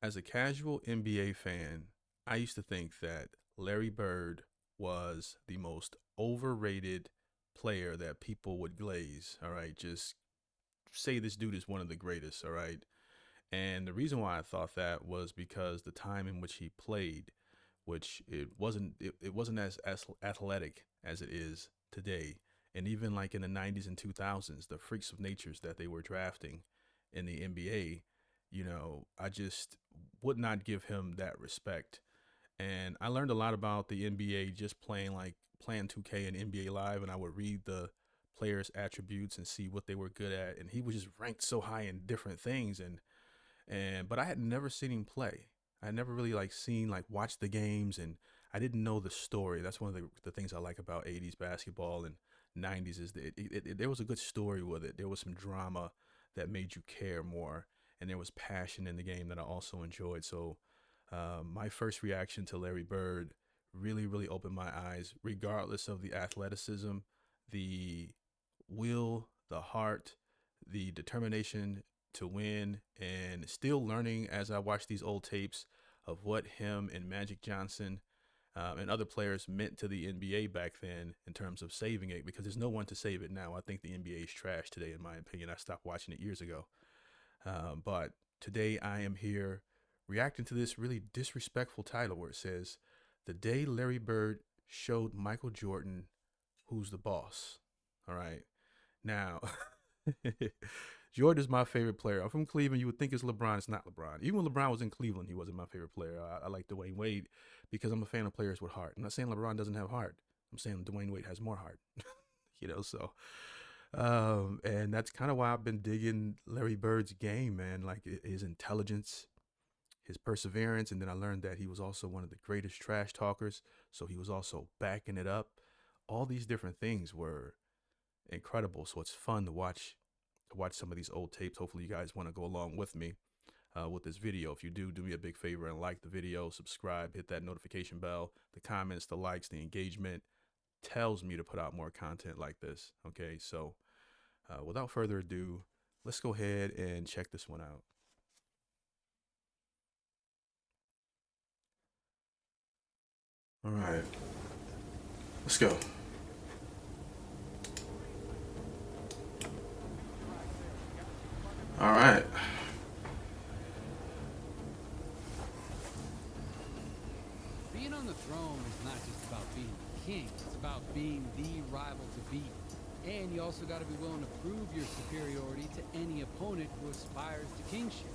As a casual NBA fan, I used to think that Larry Bird was the most overrated player that people would glaze. All right, just say this dude is one of the greatest. All right, and the reason why I thought that was because the time in which he played, which it wasn't as athletic as it is today, and even like in the '90s and 2000s, the freaks of natures that they were drafting in the NBA, I just would not give him that respect. And I learned a lot about the NBA just playing 2K and NBA Live, and I would read the players' attributes and see what they were good at. And he was just ranked so high in different things, and but I had never seen him play. I had never really watched the games, and I didn't know the story. That's one of the things I like about '80s basketball and '90s is that there was a good story with it. There was some drama that made you care more, and there was passion in the game that I also enjoyed. So my first reaction to Larry Bird really opened my eyes, regardless of the athleticism, the will, the heart, the determination to win, and still learning as I watch these old tapes of what him and Magic Johnson and other players meant to the NBA back then in terms of saving it, because there's no one to save it now. I think the NBA is trash today, in my opinion. I stopped watching it years ago. But today I am here reacting to this really disrespectful title where it says, "The Day Larry Bird Showed Michael Jordan Who's the Boss." All right. Now, Jordan is my favorite player. I'm from Cleveland. You would think it's LeBron. It's not LeBron. Even when LeBron was in Cleveland, he wasn't my favorite player. I like Dwayne Wade because I'm a fan of players with heart. I'm not saying LeBron doesn't have heart. I'm saying Dwayne Wade has more heart. So and that's kind of why I've been digging Larry Bird's game, man. Like his intelligence, his perseverance, and then I learned that he was also one of the greatest trash talkers. So he was also backing it up. All these different things were incredible. So it's fun to watch some of these old tapes. Hopefully, you guys want to go along with me with this video. If you do, do me a big favor and like the video, subscribe, hit that notification bell. The comments, the likes, the engagement tells me to put out more content like this. Okay, so without further ado, let's go ahead and check this one out. All right, let's go. All right. Being on the throne is not just about being the king, it's about being the rival to beat. And you also got to be willing to prove your superiority to any opponent who aspires to kingship.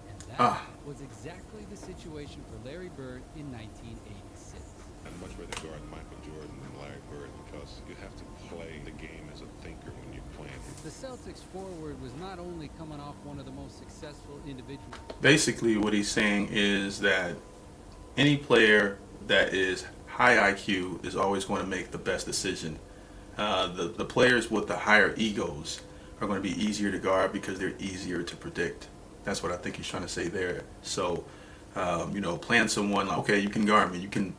And that Ah, was exactly the situation for Larry Bird in 1986. I'd much rather guard Michael Jordan than Larry Bird because you have to play the game as a thinker when you're playing. The Celtics forward was not only coming off one of the most successful individuals. basically, what he's saying is that any player that is high IQ is always going to make the best decision. The players with the higher egos are going to be easier to guard because they're easier to predict. That's what I think he's trying to say there. So, playing someone like, okay, you can guard me, you can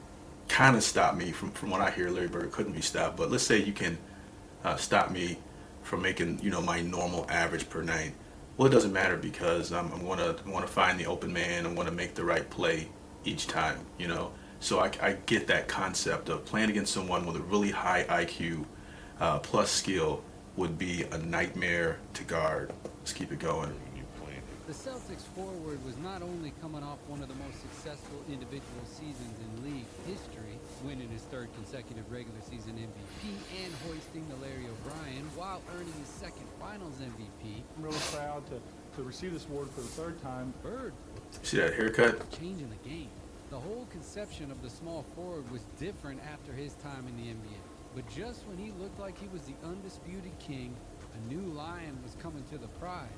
kind of stop me from what I hear. Larry Bird couldn't be stopped, but let's say you can stop me from making my normal average per night. Well, it doesn't matter because I'm gonna find the open man. I'm gonna make the right play each time. So I get that concept of playing against someone with a really high IQ plus skill would be a nightmare to guard. Let's keep it going. When you're playing. The Celtics forward was not only coming off one of the most successful individual seasons in league history, winning his third consecutive regular season MVP and hoisting the Larry O'Brien while earning his second finals MVP, I'm really proud to receive this award for the third time. Bird See that haircut? changing the game. The whole conception of the small forward was different after his time in the NBA. But just when he looked like he was the undisputed king, a new lion was coming to the pride.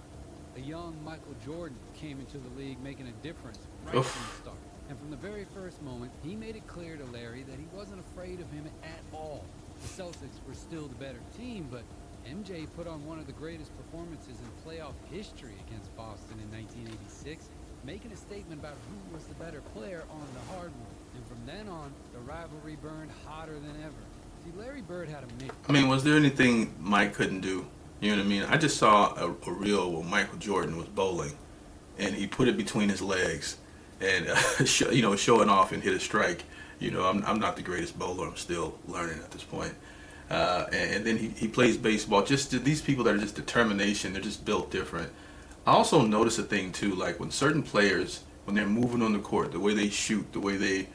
A young Michael Jordan came into the league making a difference right Oof. from the start. And from the very first moment, he made it clear to Larry that he wasn't afraid of him at all. The Celtics were still the better team, but MJ put on one of the greatest performances in playoff history against Boston in 1986, making a statement about who was the better player on the hardwood. And from then on, the rivalry burned hotter than ever. See, Larry Bird had a mix. I mean, was there anything Mike couldn't do? You know what I mean? I just saw a reel where Michael Jordan was bowling, and he put it between his legs, and showing off and hit a strike. I'm not the greatest bowler. I'm still learning at this point. And then he plays baseball. Just these people that are just determination. They're just built different. I also notice a thing too, like when certain players, when they're moving on the court, the way they shoot, the way they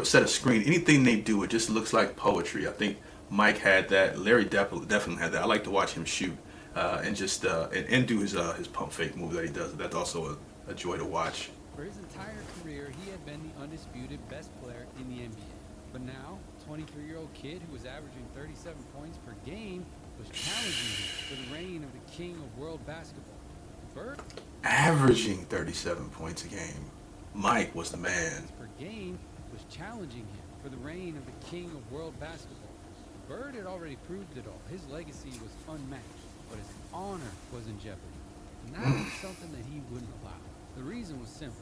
set a screen, anything they do, it just looks like poetry. I think Mike had that. Larry definitely had that. I like to watch him shoot and just and do his pump fake move that he does. That's also a joy to watch. For his entire career, he had been the undisputed best player in the NBA. But now, 23-year-old kid who was averaging 37 points per game was challenging him for the reign of the king of world basketball. Bird, Averaging 37 points a game. Mike was the man. per game, was challenging him for the reign of the king of world basketball. Bird had already proved it all. His legacy was unmatched, but his honor was in jeopardy. And that was something that he wouldn't allow. The reason was simple.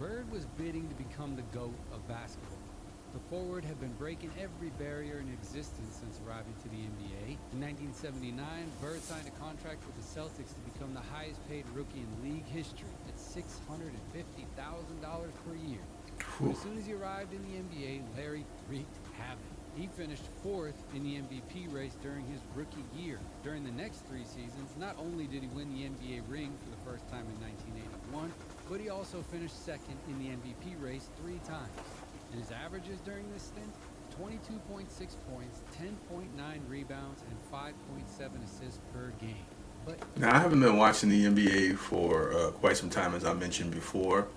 Bird was bidding to become the GOAT of basketball. The forward had been breaking every barrier in existence since arriving to the NBA. In 1979, Bird signed a contract with the Celtics to become the highest paid rookie in league history at $650,000 per year. But as soon as he arrived in the NBA, Larry wreaked havoc. He finished 4th in the MVP race during his rookie year. During the next 3 seasons, not only did he win the NBA ring for the first time in 1981, but he also finished 2nd in the MVP race 3 times. And his averages during this stint, 22.6 points, 10.9 rebounds, and 5.7 assists per game. But Now, I haven't been watching the NBA for quite some time, as I mentioned before.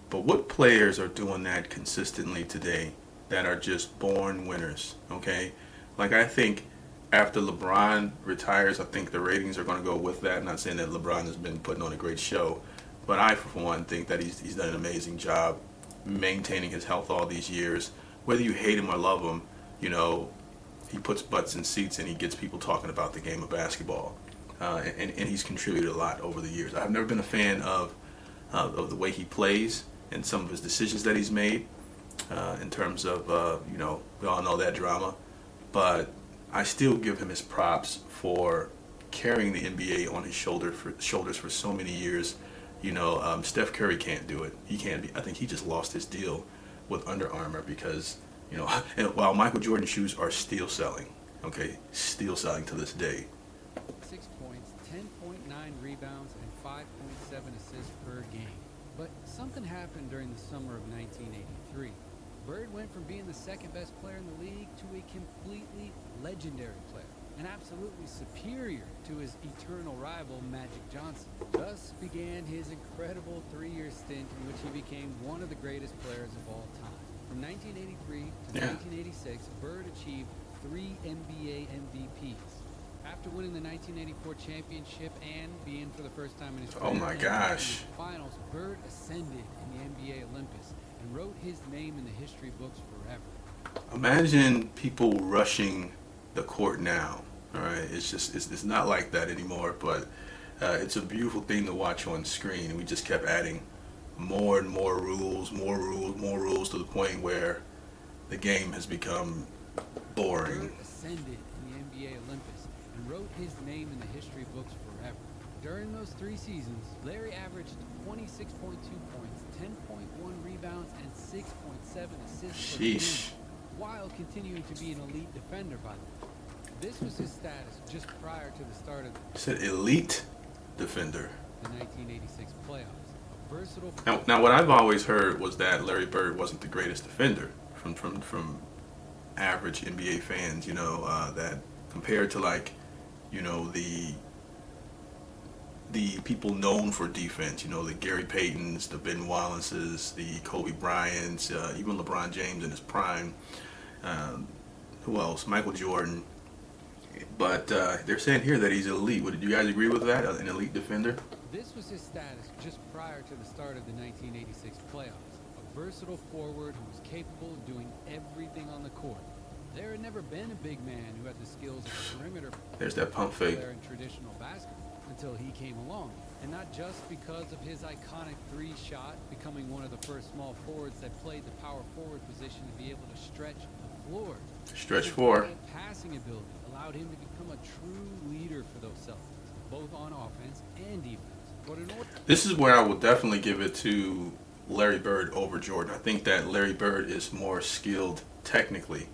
But what players are doing that consistently today that are just born winners? Okay, like I think after LeBron retires, I think the ratings are going to go with that. I'm not saying that LeBron has been putting on a great show, but I, for one, think that he's done an amazing job maintaining his health all these years. Whether you hate him or love him, he puts butts in seats and he gets people talking about the game of basketball. And he's contributed a lot over the years. I've never been a fan of the way he plays and some of his decisions that he's made in terms of, we all know that drama. But I still give him his props for carrying the NBA on his shoulders for so many years. Steph Curry can't do it. He can't be. I think he just lost his deal with Under Armour because, and while Michael Jordan shoes are still selling, okay, still selling to this day. 6 points, 10.9 rebounds, and 5.7 assists per game. But something happened during the summer of 1983. Bird went from being the second best player in the league to a completely legendary player, and absolutely superior to his eternal rival, Magic Johnson. Thus began his incredible 3-year stint in which he became one of the greatest players of all time. From 1983 to 1986, Bird achieved 3 NBA MVPs. After winning the 1984 championship and being for the first time in his career Oh my gosh. in the finals, Bird ascended in the NBA Olympus and wrote his name in the history books forever. Imagine people rushing the court now. All right, it's not like that anymore. But it's a beautiful thing to watch on screen. And we just kept adding more and more rules, to the point where the game has become boring. Bird ascended in the NBA Olympus and wrote his name in the history books forever. During those 3 seasons, Larry averaged 26.2 points, 10.1 rebounds, and 6.7 assists per game, Sheesh. while continuing to be an elite defender, by the way. This was his status just prior to the start of You said elite defender. the 1986 playoffs. A versatile Now, what I've always heard was that Larry Bird wasn't the greatest defender from average NBA fans. That compared to the people known for defense. The Gary Paytons, the Ben Wallaces, the Kobe Bryants, even LeBron James in his prime. Who else? Michael Jordan. But they're saying here that he's elite. Did you guys agree with that? An elite defender? This was his status just prior to the start of the 1986 playoffs. A versatile forward who was capable of doing everything on the court. There had never been a big man who had the skills of a perimeter There's that pump fake. player in traditional basketball until he came along. And not just because of his iconic 3 shot, becoming one of the first small forwards that played the power forward position to be able to stretch the floor. Stretch His 4. brilliant passing ability allowed him to become a true leader for those Celtics, both on offense and defense. But in order This is where I would definitely give it to Larry Bird over Jordan. I think that Larry Bird is more skilled technically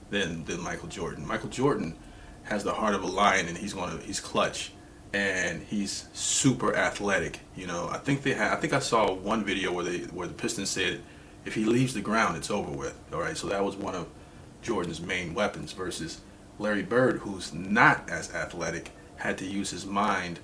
than Michael Jordan. Michael Jordan has the heart of a lion, and he's clutch, and he's super athletic. You know, I think I saw one video where the Pistons said if he leaves the ground, it's over with. All right, so that was one of Jordan's main weapons versus Larry Bird, who's not as athletic, had to use his mind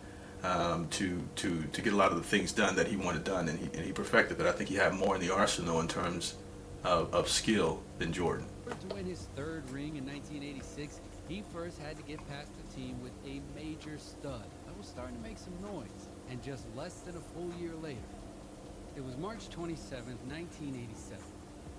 to get a lot of the things done that he wanted done, and he perfected it. I think he had more in the arsenal in terms of skill than Jordan. to win his third ring in 1986, he first had to get past the team with a major stud that was starting to make some noise. And just less than a full year later, it was March 27th, 1987.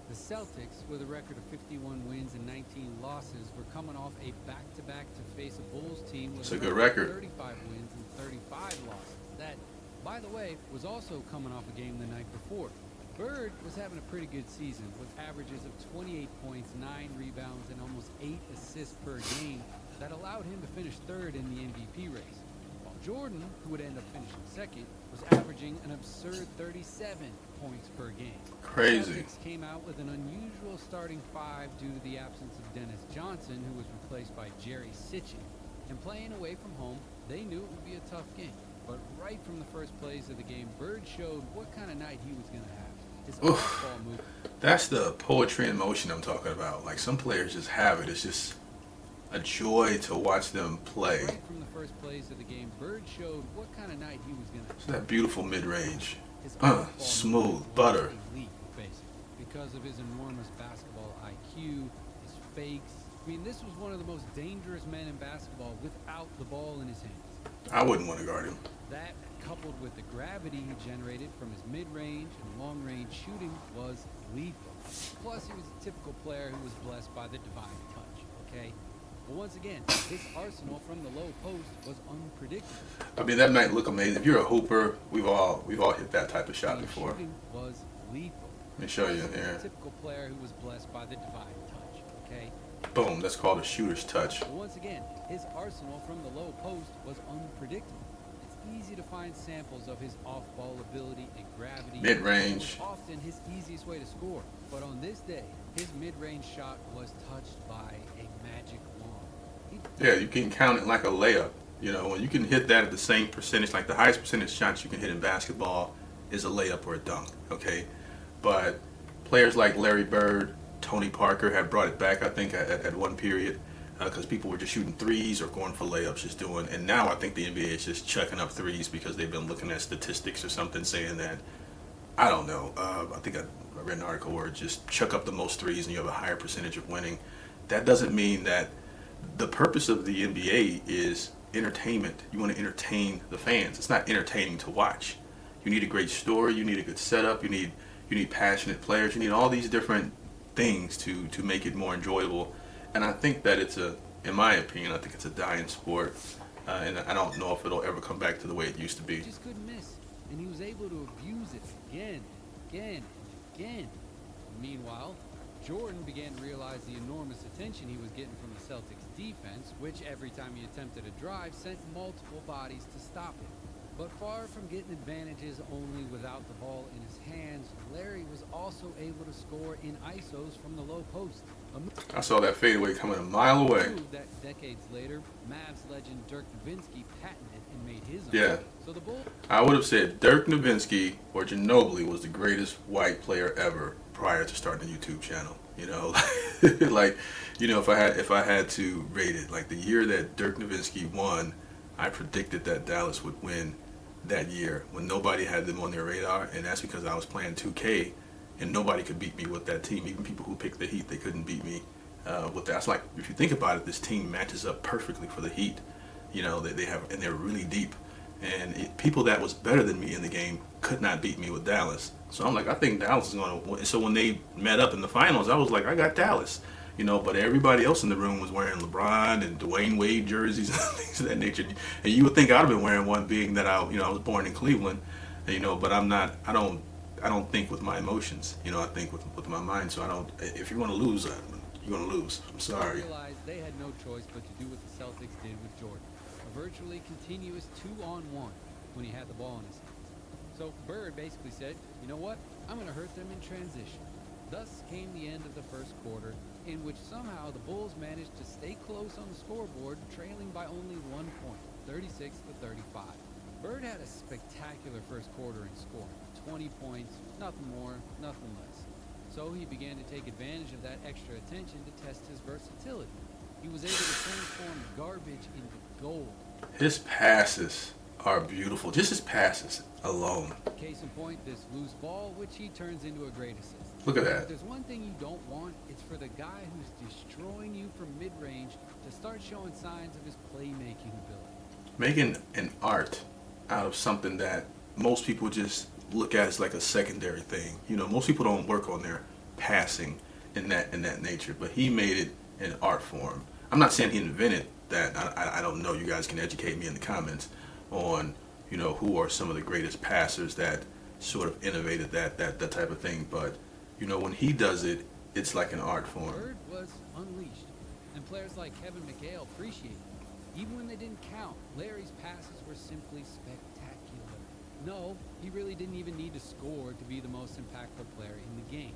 The Celtics, with a record of 51 wins and 19 losses, were coming off a back-to-back to face a Bulls team with It's a good record. 35 wins and 35 losses. That, by the way, was also coming off a game the night before. Bird was having a pretty good season with averages of 28 points, 9 rebounds, and almost 8 assists per game that allowed him to finish third in the MVP race. While Jordan, who would end up finishing second, was averaging an absurd 37 points per game. Crazy. Celtics came out with an unusual starting five due to the absence of Dennis Johnson, who was replaced by Jerry Sitchin. And playing away from home, they knew it would be a tough game. But right from the first plays of the game, Bird showed what kind of night he was going to have. His off-ball move. That's the poetry in motion I'm talking about. Like, some players just have it. It's just a joy to watch them play. Right from the first plays of the game, Bird showed what kind of night he was going to have. It's that beautiful mid-range. His off-ball Smooth, move was butter. elite, basically, because of his enormous basketball IQ, his fakes. I mean, this was one of the most dangerous men in basketball without the ball in his hands. I wouldn't want to guard him. That, coupled with the gravity he generated from his mid-range and long-range shooting, was lethal. Plus, he was a typical player who was blessed by the divine touch, okay? But once again, his arsenal from the low post was unpredictable. I mean, that might look amazing. If you're a hooper, we've all hit that type of shot His before. shooting was lethal. Let me show you Plus, he was here. a typical player who was blessed by the divine touch, okay? Boom. That's called a shooter's touch. But once again, his arsenal from the low post was unpredictable. It's easy to find samples of his off-ball ability and gravity. Mid-range. It was often his easiest way to score. But on this day, his mid-range shot was touched by a magic wand. Yeah, you can count it like a layup. You know, when you can hit that at the same percentage, like the highest percentage shots you can hit in basketball is a layup or a dunk, okay? But players like Larry Bird, Tony Parker had brought it back, I think, at one period, because people were just shooting threes or going for layups, just doing. And now I think the NBA is just chucking up threes because they've been looking at statistics or something saying that, I don't know. I think I read an article where just chuck up the most threes and you have a higher percentage of winning. That doesn't mean that the purpose of the NBA is entertainment. You want to entertain the fans. It's not entertaining to watch. You need a great story. You need a good setup. You need passionate players. You need all these different things to make it more enjoyable. And I think that in my opinion, I think it's a dying sport. And I don't know if it'll ever come back to the way it used to be. He just couldn't miss. And he was able to abuse it again, again, again. Meanwhile, Jordan began to realize the enormous attention he was getting from the Celtics defense, which every time he attempted a drive sent multiple bodies to stop him. But far from getting advantages only without the ball in his hands, Larry was also able to score in ISOs from the low post. I saw that fadeaway coming a mile away. Move that decades later, Mavs legend Dirk Nowitzki patented and made his own. Yeah. So the Bulls I would have said Dirk Nowitzki or Ginobili was the greatest white player ever prior to starting a YouTube channel. You know, like, you know, if I had to rate it, like the year that Dirk Nowitzki won, I predicted that Dallas would win that year when nobody had them on their radar, and that's because I was playing 2K and nobody could beat me with that team. Even people who picked the Heat, they couldn't beat me with that. It's like, if you think about it, this team matches up perfectly for the Heat. You know, they have, and they're really deep. And people that was better than me in the game could not beat me with Dallas. So I'm like, I think Dallas is going to win. So when they met up in the finals, I was like, I got Dallas. You know, but everybody else in the room was wearing LeBron and Dwayne Wade jerseys and things of that nature. And you would think I'd have been wearing one, being that I was born in Cleveland. You know, but I'm not. I don't think with my emotions. You know, I think with my mind. So I don't. If you're going to lose, you're going to lose. I'm sorry. realized they had no choice but to do what the Celtics did with Jordan. A virtually continuous 2-on-1. when he had the ball in his hands. So Bird basically said, you know what, I'm going to hurt them in transition. Thus came the end of the first quarter, in which somehow the Bulls managed to stay close on the scoreboard, trailing by only 1 point, 36-35. Bird had a spectacular first quarter in scoring, 20 points, nothing more, nothing less. So he began to take advantage of that extra attention to test his versatility. He was able to transform garbage into gold. His passes are beautiful. Just his passes alone. Case in point, this loose ball, which he turns into a great assist. Look at If that. there's one thing you don't want, it's for the guy who's destroying you from mid-range to start showing signs of his playmaking ability. Making an art out of something that most people just look at as like a secondary thing. You know, most people don't work on their passing in that nature, but he made it an art form. I'm not saying he invented that. I don't know. You guys can educate me in the comments on, you know, who are some of the greatest passers that sort of innovated that type of thing. But, you know, when he does it, it's like an art form. Bird was unleashed, and players like Kevin McHale appreciated it. Even when they didn't count, Larry's passes were simply spectacular. No, he really didn't even need to score to be the most impactful player in the game.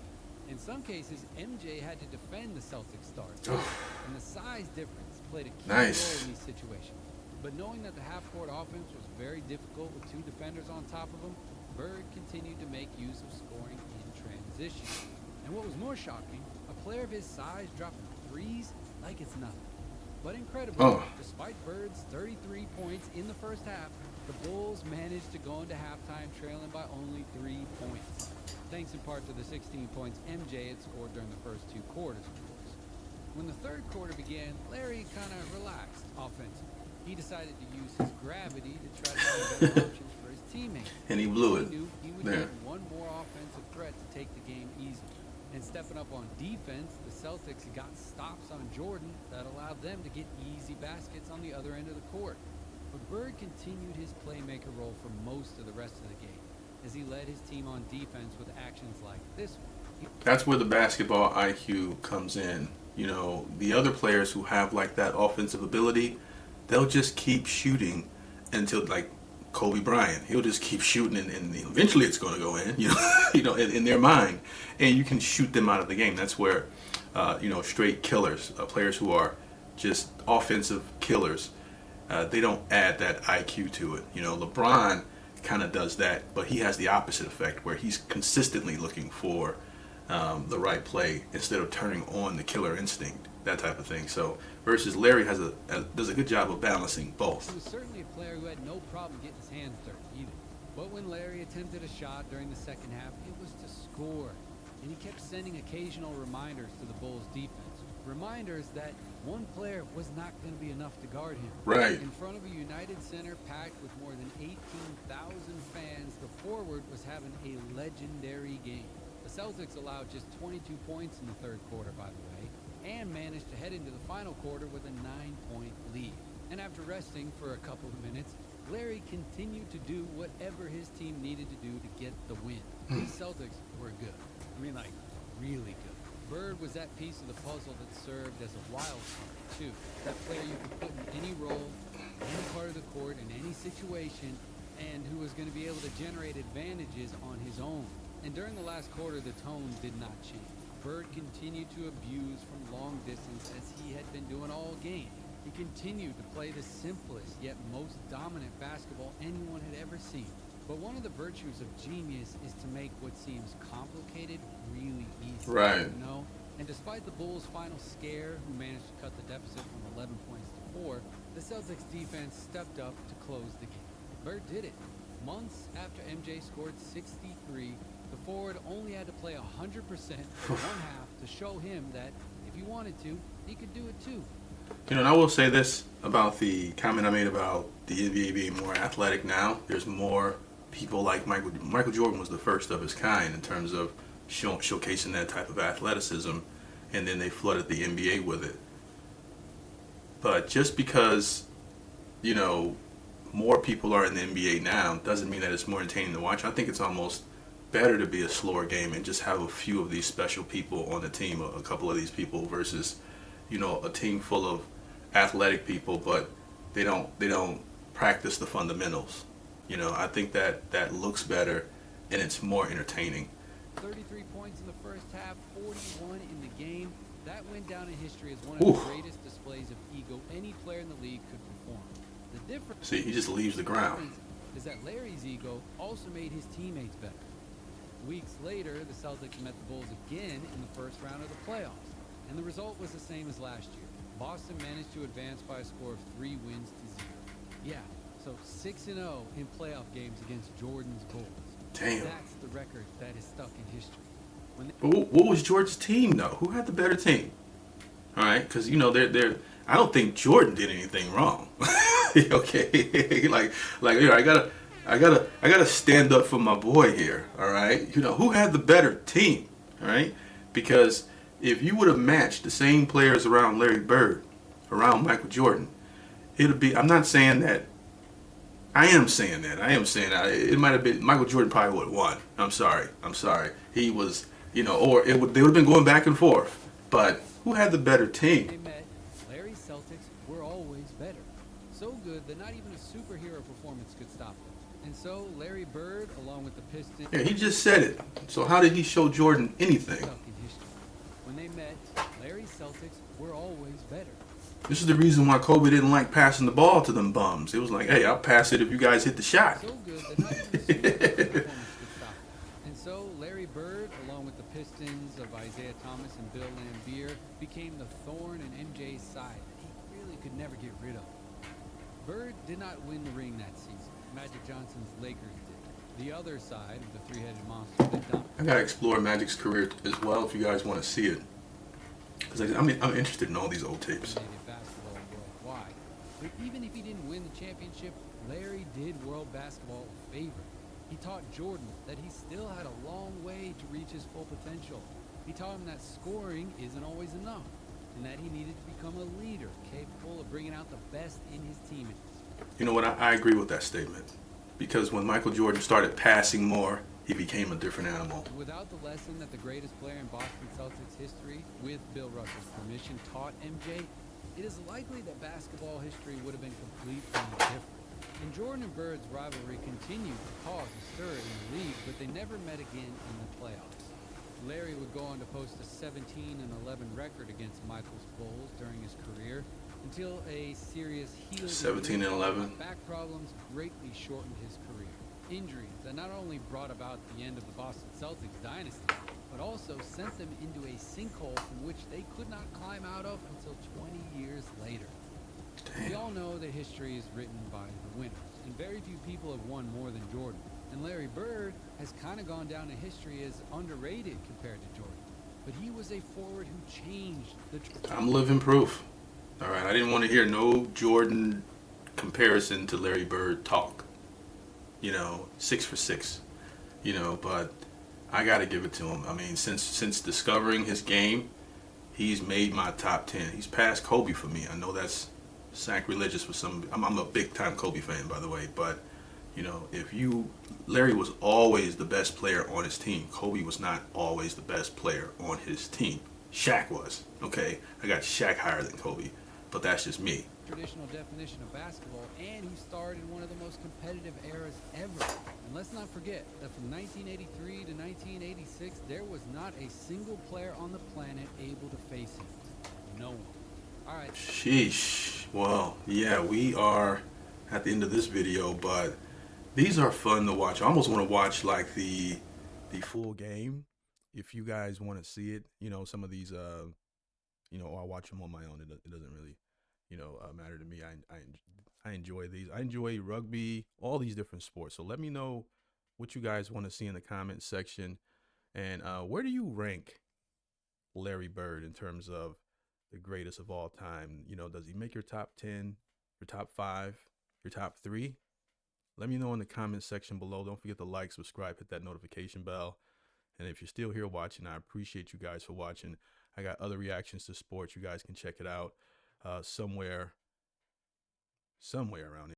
In some cases, MJ had to defend the Celtics stars, and the size difference played a key role in these situations. But knowing that the half-court offense was very difficult with two defenders on top of him, Bird continued to make use of scoring in transition. And what was more shocking, a player of his size dropping threes like it's nothing. But incredibly, despite Bird's 33 points in the first half, the Bulls managed to go into halftime trailing by only 3 points. Thanks in part to the 16 points MJ had scored during the first 2 quarters, of course. When the third quarter began, Larry kind of relaxed offensively. He decided to use his gravity to try to find better options for his teammates. And he blew it. He knew he would need one more offensive threat to take the game easily. And stepping up on defense, the Celtics got stops on Jordan that allowed them to get easy baskets on the other end of the court. But Bird continued his playmaker role for most of the rest of the game, as he led his team on defense with actions like this one. That's where the basketball IQ comes in. You know, the other players who have like that offensive ability, they'll just keep shooting until, like Kobe Bryant, he'll just keep shooting, and eventually it's going to go in. In their mind, and you can shoot them out of the game. That's where, straight killers, players who are just offensive killers, they don't add that IQ to it. You know, LeBron kind of does that, but he has the opposite effect where he's consistently looking for the right play instead of turning on the killer instinct, that type of thing. So versus Larry does a good job of balancing both. He was certainly a player who had no problem getting his hands dirty either. But when Larry attempted a shot during the second half, it was to score. And he kept sending occasional reminders to the Bulls defense. Reminders that one player was not going to be enough to guard him. Right. In front of a United Center packed with more than 18,000 fans, the forward was having a legendary game. The Celtics allowed just 22 points in the third quarter, by the way, and managed to head into the final quarter with a 9-point lead. And after resting for a couple of minutes, Larry continued to do whatever his team needed to do to get the win. These Celtics were good. I mean, like, really good. Bird was that piece of the puzzle that served as a wild card, too. That player you could put in any role, any part of the court, in any situation, and who was going to be able to generate advantages on his own. And during the last quarter, the tone did not change. Bird continued to abuse from long distance as he had been doing all game. He continued to play the simplest yet most dominant basketball anyone had ever seen. But one of the virtues of genius is to make what seems complicated really easy. Right. You know? And despite the Bulls' final scare, who managed to cut the deficit from 11 points to 4, the Celtics defense stepped up to close the game. Bird did it. Months after MJ scored 63, the forward only had to play 100% for one half to show him that if he wanted to, he could do it too. You know, and I will say this about the comment I made about the NBA being more athletic now. There's more people like Michael Jordan was the first of his kind in terms of showcasing that type of athleticism, and then they flooded the NBA with it. But just because, you know, more people are in the NBA now doesn't mean that it's more entertaining to watch. I think it's almost better to be a slower game and just have a few of these special people on the team, a couple of these people versus, you know, a team full of athletic people, but they don't practice the fundamentals. You know, I think that looks better and it's more entertaining. 33 points in the first half, 41 in the game. That went down in history as one of Ooh. the greatest displays of ego any player in the league could perform. The difference See, he just leaves the ground. is that Larry's ego also made his teammates better. Weeks later, the Celtics met the Bulls again in the first round of the playoffs, and the result was the same as last year. Boston managed to advance by a score of 3 wins to 0. Yeah, so 6-0 in playoff games against Jordan's Bulls. Damn. That's the record that is stuck in history. But what was George's team though? Who had the better team? All right, because you know they're. I don't think Jordan did anything wrong. Okay, like you know, I gotta stand up for my boy here. All right, you know who had the better team? All right, because if you would have matched the same players around Larry Bird, around Michael Jordan, it'll be. I'm not saying that. I am saying that. It might have been Michael Jordan probably would have won. I'm sorry. He was, you know, or they would have been going back and forth. But who had the better They team? met, Larry's Celtics were always better. So good that not even a superhero performance could stop them. And so Larry Bird, along with the Pistons, Yeah, he just said it. So how did he show Jordan anything? stuck in history. When they met, Larry's Celtics were always better. This is the reason why Kobe didn't like passing the ball to them bums. It was like, hey, I'll pass it if you guys hit the shot. So good that not even a superhero performance could stop them. And so Larry Bird, along with the Pistons of Isaiah Thomas and Bill Laimbeer, became the thorn in MJ's side that he really could never get rid of. Bird did not win the ring that season. Magic Johnson's Lakers did. The other side of the three-headed monster that dominated I gotta explore Magic's career as well if you guys want to see it, because I'm interested in all these old tapes. basketball worldwide. But even if he didn't win the championship, Larry did world basketball a favor. He taught Jordan that he still had a long way to reach his full potential. He taught him that scoring isn't always enough, and that he needed to become a leader capable of bringing out the best in his teammates. You know what? I agree with that statement, because when Michael Jordan started passing more, he became a different animal. Without the lesson that the greatest player in Boston Celtics history, with Bill Russell's permission, taught MJ, it is likely that basketball history would have been completely different. And Jordan and Bird's rivalry continued to cause a stir in the league, but they never met again in the playoffs. Larry would go on to post a 17-11 record against Michael's Bulls during his career, until a serious heel 17-11. back problems greatly shortened his career. Injuries that not only brought about the end of the Boston Celtics dynasty, but also sent them into a sinkhole from which they could not climb out of until 20 years later. We all know that history is written by the winners, and very few people have won more than Jordan. And Larry Bird has kind of gone down in history as underrated compared to Jordan. But he was a forward who changed the I'm living proof. All right, I didn't want to hear no Jordan comparison to Larry Bird talk. You know, 6 for 6. You know, but I got to give it to him. I mean, since discovering his game, he's made my top 10. He's passed Kobe for me. I know that's sacrilegious for some. I'm a big time Kobe fan, by the way, but you know, Larry was always the best player on his team. Kobe was not always the best player on his team. Shaq was. Okay, I got Shaq higher than Kobe, but that's just me. traditional definition of basketball, and he starred in one of the most competitive eras ever. And let's not forget that from 1983 to 1986, there was not a single player on the planet able to face him. No one. All right. Sheesh. Well, yeah, we are at the end of this video, but these are fun to watch. I almost want to watch like the full game. If you guys want to see it, you know, some of these, you know, I'll watch them on my own. It doesn't really, you know, matter to me. I enjoy these. I enjoy rugby, all these different sports. So let me know what you guys want to see in the comment section. And where do you rank Larry Bird in terms of the greatest of all time? You know, does he make your top 10, your top 5, your top 3? Let me know in the comment section below. Don't forget to like, subscribe, hit that notification bell. And if you're still here watching, I appreciate you guys for watching. I got other reactions to sports. You guys can check it out somewhere around here.